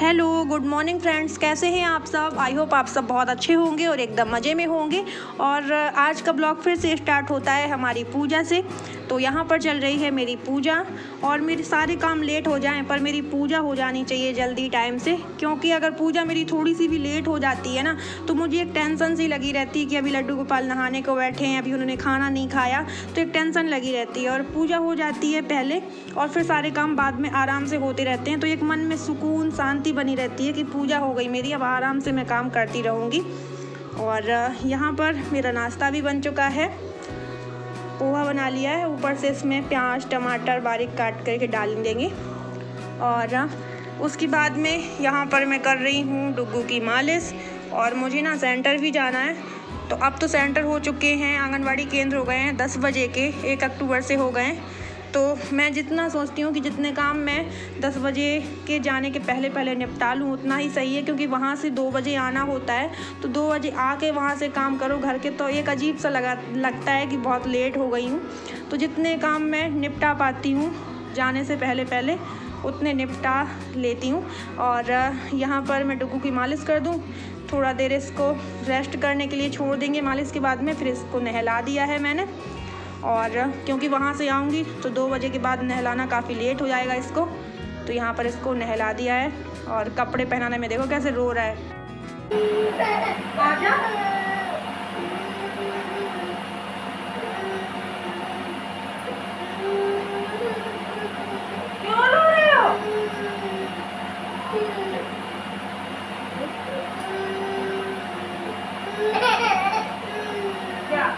Hello, good morning friends. कैसे हैं आप सब? आई होप आप सब बहुत अच्छे होंगे और एकदम मज़े में होंगे। और आज का ब्लॉग फिर से स्टार्ट होता है हमारी पूजा से। तो यहाँ पर चल रही है मेरी पूजा और मेरे सारे काम लेट हो जाएं पर मेरी पूजा हो जानी चाहिए जल्दी टाइम से, क्योंकि अगर पूजा मेरी थोड़ी सी भी लेट हो जाती है ना तो मुझे एक टेंशन सी लगी रहती है कि अभी लड्डू गोपाल नहाने को बैठे हैं, अभी उन्होंने खाना नहीं खाया, तो एक टेंशन लगी रहती है। और पूजा हो जाती है पहले और फिर सारे काम बाद में आराम से होते रहते हैं, तो एक मन में सुकून शांति बनी रहती है कि पूजा हो गई मेरी, अब आराम से मैं काम करती रहूँगी। और यहाँ पर मेरा नाश्ता भी बन चुका है, पोहा बना लिया है, ऊपर से इसमें प्याज टमाटर बारीक काट करके डाल देंगे। और उसके बाद में यहाँ पर मैं कर रही हूँ डुग्गू की मालिश। और मुझे ना सेंटर भी जाना है, तो अब तो सेंटर हो चुके हैं, आंगनवाड़ी केंद्र हो गए हैं 10 बजे के, 1 अक्टूबर से हो गए हैं। तो मैं जितना सोचती हूँ कि जितने काम मैं 10 बजे के जाने के पहले निपटा लूँ उतना ही सही है, क्योंकि वहाँ से 2 बजे आना होता है, तो 2 बजे आके वहाँ से काम करो घर के, तो एक अजीब सा लगता है कि बहुत लेट हो गई हूँ। तो जितने काम मैं निपटा पाती हूँ जाने से पहले उतने निपटा लेती हूँ। और यहाँ पर मैं डुग्गू की मालिश कर दूँ, थोड़ा देर इसको रेस्ट करने के लिए छोड़ देंगे। मालिश के बाद में फिर इसको नहला दिया है मैंने, और क्योंकि वहाँ से आऊँगी तो 2 बजे के बाद नहलाना काफ़ी लेट हो जाएगा इसको, तो यहाँ पर इसको नहला दिया है। और कपड़े पहनाने में देखो कैसे रो रहा है। आजा। क्यों रो रहे हो? क्या?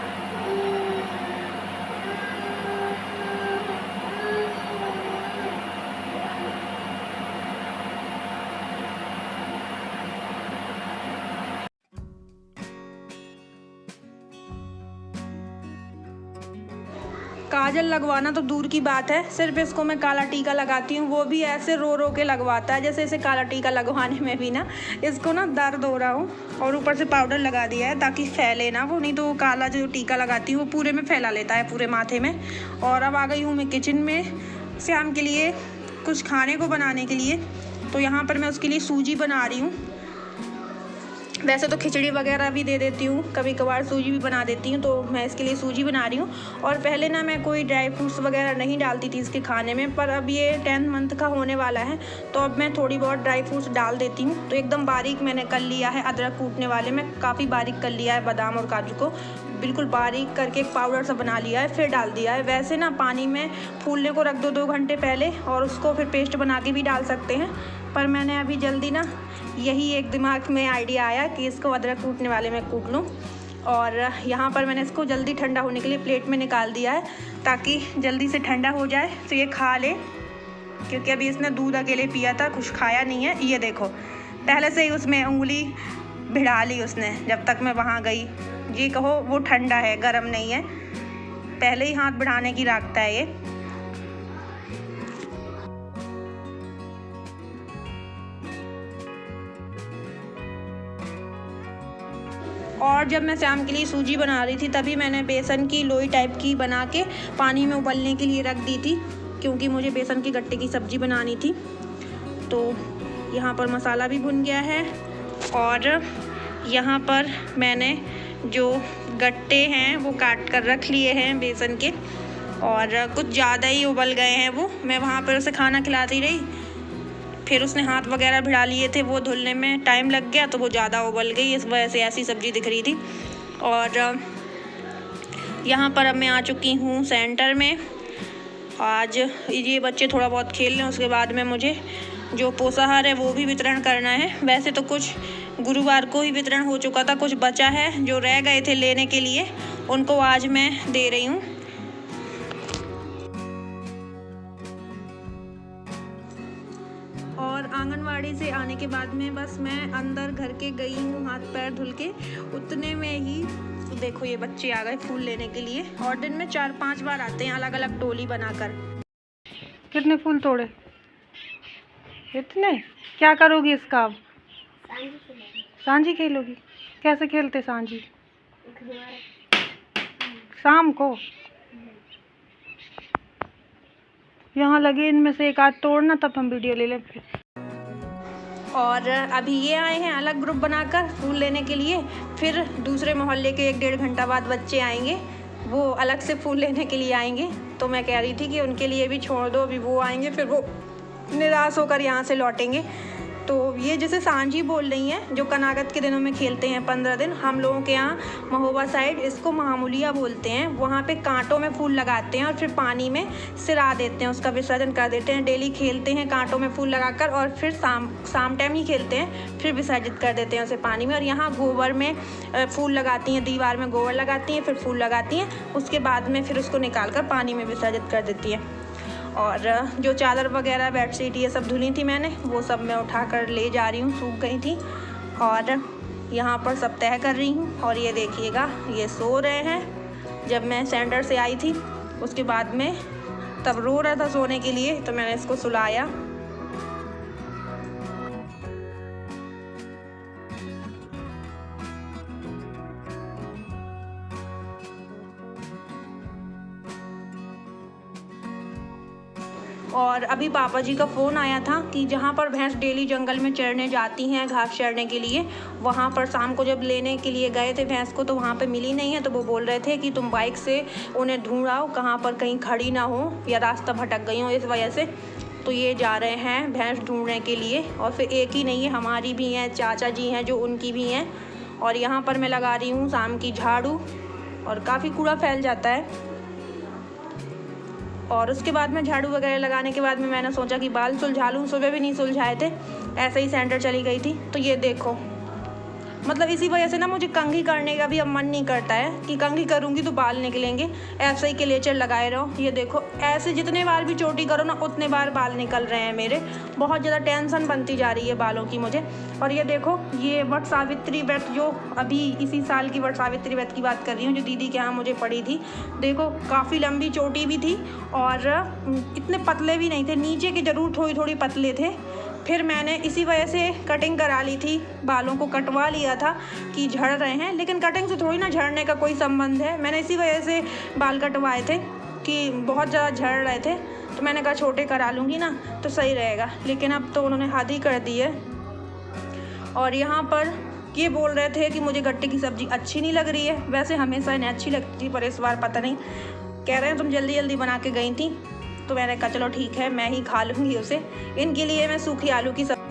काजल लगवाना तो दूर की बात है, सिर्फ इसको मैं काला टीका लगाती हूँ, वो भी ऐसे रो रो के लगवाता है जैसे इसे काला टीका लगवाने में भी ना इसको ना दर्द हो रहा हो। और ऊपर से पाउडर लगा दिया है ताकि फैले ना वो, नहीं तो वो काला जो टीका लगाती हूँ वो पूरे में फैला लेता है, पूरे माथे में। और अब आ गई हूँ मैं किचन में शाम के लिए कुछ खाने को बनाने के लिए। तो यहाँ पर मैं उसके लिए सूजी बना रही हूँ। वैसे तो खिचड़ी वगैरह भी दे देती हूँ, कभी कभार सूजी भी बना देती हूँ, तो मैं इसके लिए सूजी बना रही हूँ। और पहले ना मैं कोई ड्राई फ्रूट्स वगैरह नहीं डालती थी इसके खाने में, पर अब ये 10 मंथ का होने वाला है तो अब मैं थोड़ी बहुत ड्राई फ्रूट्स डाल देती हूँ। तो एकदम बारीक मैंने कर लिया है, अदरक कूटने वाले में काफ़ी बारीक कर लिया है, बादाम और काजू को बिल्कुल बारीक करके एक पाउडर सा बना लिया है, फिर डाल दिया है। वैसे ना पानी में फूलने को रख दो 2 घंटे पहले, और उसको फिर पेस्ट बना के भी डाल सकते हैं, पर मैंने अभी जल्दी ना यही एक दिमाग में आइडिया आया कि इसको अदरक कूटने वाले में कूट लूँ। और यहाँ पर मैंने इसको जल्दी ठंडा होने के लिए प्लेट में निकाल दिया है ताकि जल्दी से ठंडा हो जाए तो ये खा ले, क्योंकि अभी इसने दूध अकेले पिया था, कुछ खाया नहीं है। ये देखो पहले से ही उसमें उंगली भिड़ा ली उसने जब तक मैं वहाँ गई। ये कहो वो ठंडा है, गर्म नहीं है, पहले ही हाथ बढ़ाने की रखता है ये। और जब मैं शाम के लिए सूजी बना रही थी तभी मैंने बेसन की लोई टाइप की बना के पानी में उबलने के लिए रख दी थी, क्योंकि मुझे बेसन के गट्टे की सब्ज़ी बनानी थी। तो यहाँ पर मसाला भी भुन गया है और यहाँ पर मैंने जो गट्टे हैं वो काट कर रख लिए हैं बेसन के, और कुछ ज़्यादा ही उबल गए हैं वो। मैं वहाँ पर उसे खाना खिलाती रही, फिर उसने हाथ वगैरह भिड़ा लिए थे, वो धुलने में टाइम लग गया तो वो ज़्यादा उबल गई, इस वजह से ऐसी सब्ज़ी दिख रही थी। और यहाँ पर अब मैं आ चुकी हूँ सेंटर में। आज ये बच्चे थोड़ा बहुत खेल लें, उसके बाद में मुझे जो पोषाहार है वो भी वितरण करना है। वैसे तो कुछ गुरुवार को ही वितरण हो चुका था, कुछ बचा है जो रह गए थे लेने के लिए, उनको आज मैं दे रही हूँ। और आंगनवाड़ी से आने के बाद में बस मैं अंदर घर के गई हूँ हाथ पैर धुल के, उतने में ही तो देखो ये बच्चे आ गए फूल लेने के लिए। और दिन में 4-5 बार आते हैं, अलग अलग टोली बनाकर। कितने फूल तोड़े? इतने? क्या करोगी इसका अब? सांझी खेलोगी? कैसे खेलते सांझी? शाम को? यहाँ लगे इनमें से एक आध तोड़ना, तब हम वीडियो ले लें फिर। और अभी ये आए हैं अलग ग्रुप बनाकर फूल लेने के लिए। फिर दूसरे मोहल्ले के 1-1.5 घंटा बाद बच्चे आएंगे, वो अलग से फूल लेने के लिए आएंगे। तो मैं कह रही थी कि उनके लिए भी छोड़ दो, अभी वो आएंगे फिर वो निराश होकर यहाँ से लौटेंगे। तो ये जैसे सांझी बोल रही हैं, जो कनागत के दिनों में खेलते हैं 15 दिन। हम लोगों के यहाँ महोबा साइड इसको मामूलिया बोलते हैं। वहाँ पे कांटों में फूल लगाते हैं और फिर पानी में सिरा देते हैं, उसका विसर्जन कर देते हैं। डेली खेलते हैं कांटों में फूल लगाकर और फिर शाम टाइम ही खेलते हैं, फिर विसर्जित कर देते हैं उसे पानी में। और यहाँ गोबर में फूल लगाती हैं, दीवार में गोबर लगाती हैं, फिर फूल लगाती हैं, उसके बाद में फिर उसको निकाल कर पानी में विसर्जित कर देती हैं। और जो चादर वगैरह बेडशीट ये सब धुली थी मैंने, वो सब मैं उठा कर ले जा रही हूँ, सूख गई थी। और यहाँ पर सब तह कर रही हूँ। और ये देखिएगा, ये सो रहे हैं। जब मैं सेंटर से आई थी उसके बाद में तब रो रहा था सोने के लिए, तो मैंने इसको सुलाया। और अभी पापा जी का फ़ोन आया था कि जहाँ पर भैंस डेली जंगल में चरने जाती हैं, घास चरने के लिए, वहाँ पर शाम को जब लेने के लिए गए थे भैंस को, तो वहाँ पे मिली नहीं है। तो वो बोल रहे थे कि तुम बाइक से उन्हें ढूंढाओ, कहाँ पर कहीं खड़ी ना हो या रास्ता भटक गई हो इस वजह से। तो ये जा रहे हैं भैंस ढूंढने के लिए। और फिर एक ही नहीं है, हमारी भी हैं, चाचा जी हैं जो उनकी भी हैं। और यहाँ पर मैं लगा रही हूँ शाम की झाड़ू, और काफ़ी कूड़ा फैल जाता है। और उसके बाद में झाड़ू वगैरह लगाने के बाद में मैंने सोचा कि बाल सुलझा लूँ। सुबह भी नहीं सुलझाए थे, ऐसे ही सेंटर चली गई थी। तो ये देखो, मतलब इसी वजह से ना मुझे कंघी करने का भी अब मन नहीं करता है कि कंघी करूँगी तो बाल निकलेंगे। ऐसे ही क्लेचर लगाए रहो। ये देखो, ऐसे जितने बार भी चोटी करो ना उतने बार बाल निकल रहे हैं मेरे। बहुत ज़्यादा टेंशन बनती जा रही है बालों की मुझे। और ये देखो, ये वट सावित्री व्रत, जो अभी इसी साल की वट सावित्री व्रत की बात कर रही हूँ, जो दीदी के यहाँ मुझे पड़ी थी। देखो, काफ़ी लंबी चोटी भी थी और इतने पतले भी नहीं थे, नीचे के ज़रूर थोड़ी थोड़ी पतले थे। फिर मैंने इसी वजह से कटिंग करा ली थी, बालों को कटवा लिया था कि झड़ रहे हैं, लेकिन कटिंग से थोड़ी ना झड़ने का कोई संबंध है। मैंने इसी वजह से बाल कटवाए थे कि बहुत ज़्यादा झड़ रहे थे, तो मैंने कहा छोटे करा लूँगी ना तो सही रहेगा। लेकिन अब तो उन्होंने हद ही कर दी है। और यहाँ पर ये बोल रहे थे कि मुझे गट्टे की सब्ज़ी अच्छी नहीं लग रही है। वैसे हमेशा इन्हें अच्छी लगती, पर इस बार पता नहीं, कह रहे हैं तुम जल्दी जल्दी बना के गई थी। तो मैंने कहा चलो ठीक है, मैं ही खा लूँगी उसे। इनके लिए मैं सूखी आलू की सब्ज़ी।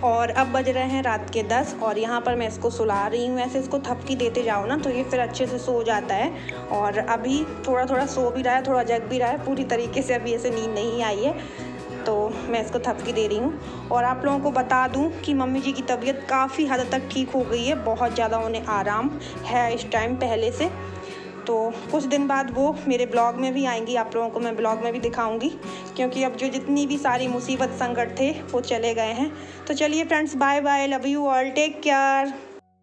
और अब बज रहे हैं रात के 10 और यहाँ पर मैं इसको सुला रही हूँ। ऐसे इसको थपकी देते जाओ ना तो ये फिर अच्छे से सो जाता है। और अभी थोड़ा थोड़ा सो भी रहा है, थोड़ा जग भी रहा है, पूरी तरीके से अभी ऐसे नींद नहीं आई है, तो मैं इसको थपकी दे रही हूँ। और आप लोगों को बता दूँ कि मम्मी जी की तबीयत काफ़ी हद तक ठीक हो गई है, बहुत ज़्यादा उन्हें आराम है इस टाइम पहले से। तो कुछ दिन बाद वो मेरे ब्लॉग में भी आएंगी, आप लोगों को मैं ब्लॉग में भी दिखाऊंगी, क्योंकि अब जो जितनी भी सारी मुसीबत संकट थे वो चले गए हैं। तो चलिए friends, bye bye, love you all, take care.